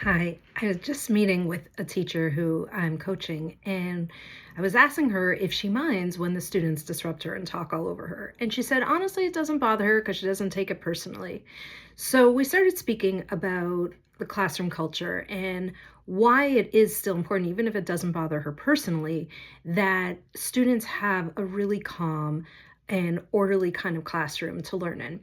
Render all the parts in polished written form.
Hi, I was just meeting with a teacher who I'm coaching, and I was asking her if she minds when the students disrupt her and talk all over her. And she said, honestly, it doesn't bother her because she doesn't take it personally. So we started speaking about the classroom culture and why it is still important, even if it doesn't bother her personally, that students have a really calm and orderly kind of classroom to learn in.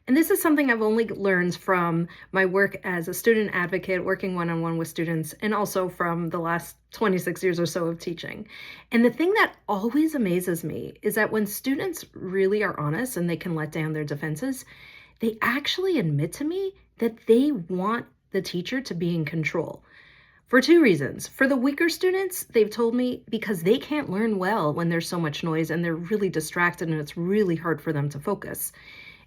And this is something I've only learned from my work as a student advocate, working one on one with students, and also from the last 26 years or so of teaching. And the thing that always amazes me is that when students really are honest and they can let down their defenses, they actually admit to me that they want the teacher to be in control. For two reasons. For the weaker students, they've told me because they can't learn well when there's so much noise and they're really distracted and it's really hard for them to focus.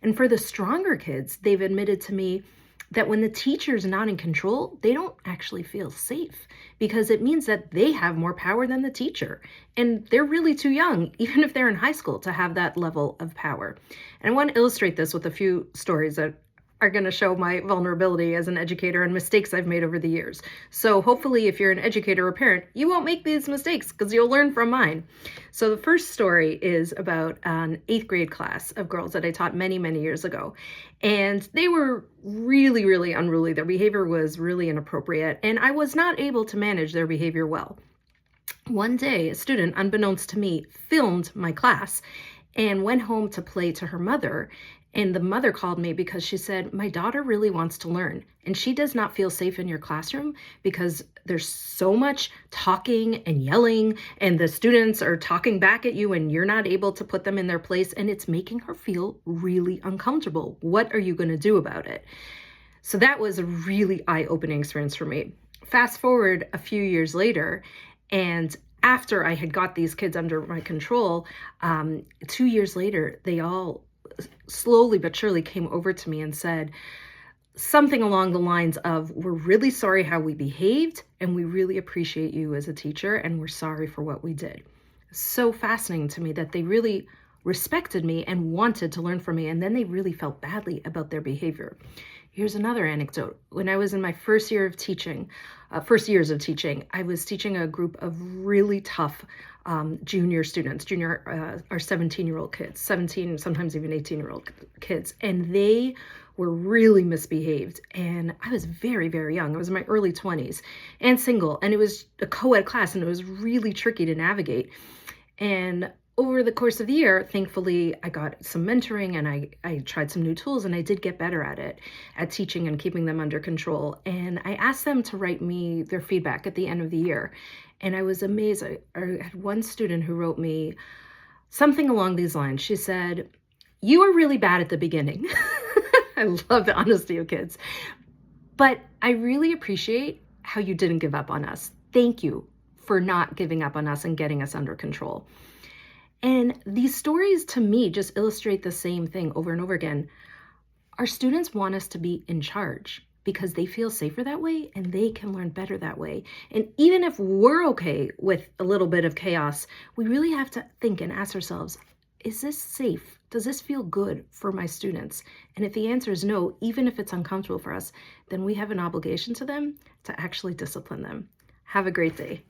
And for the stronger kids, they've admitted to me that when the teacher's not in control, they don't actually feel safe because it means that they have more power than the teacher. And they're really too young, even if they're in high school, to have that level of power. And I want to illustrate this with a few stories that are going to show my vulnerability as an educator and mistakes I've made over the years. So hopefully if you're an educator or parent, you won't make these mistakes because you'll learn from mine. So the first story is about an 8th grade class of girls that I taught many, many years ago. And they were really, really unruly. Their behavior was really inappropriate, and I was not able to manage their behavior well. One day, a student, unbeknownst to me, filmed my class and went home to play to her mother. And the mother called me because she said, my daughter really wants to learn and she does not feel safe in your classroom because there's so much talking and yelling and the students are talking back at you and you're not able to put them in their place and it's making her feel really uncomfortable. What are you going to do about it? So that was a really eye-opening experience for me. Fast forward a few years later, and after I had got these kids under my control, 2 years later, they all slowly but surely came over to me and said something along the lines of, we're really sorry how we behaved and we really appreciate you as a teacher and we're sorry for what we did. So fascinating to me that they really respected me and wanted to learn from me, and then they really felt badly about their behavior. Here's another anecdote. When I was in my first years of teaching, I was teaching a group of really tough junior students. Junior are 17-year-old kids, 17, sometimes even 18-year-old kids, and they were really misbehaved. And I was very, very young. I was in my early 20s and single, and it was a co-ed class, and it was really tricky to navigate. And over the course of the year, thankfully, I got some mentoring and I tried some new tools, and I did get better at it, at teaching and keeping them under control. And I asked them to write me their feedback at the end of the year. And I was amazed. I had one student who wrote me something along these lines. She said, you were really bad at the beginning. I love the honesty of kids. But I really appreciate how you didn't give up on us. Thank you for not giving up on us and getting us under control. And these stories to me just illustrate the same thing over and over again. Our students want us to be in charge because they feel safer that way and they can learn better that way. And even if we're okay with a little bit of chaos, we really have to think and ask ourselves, is this safe? Does this feel good for my students? And if the answer is no, even if it's uncomfortable for us, then we have an obligation to them to actually discipline them. Have a great day.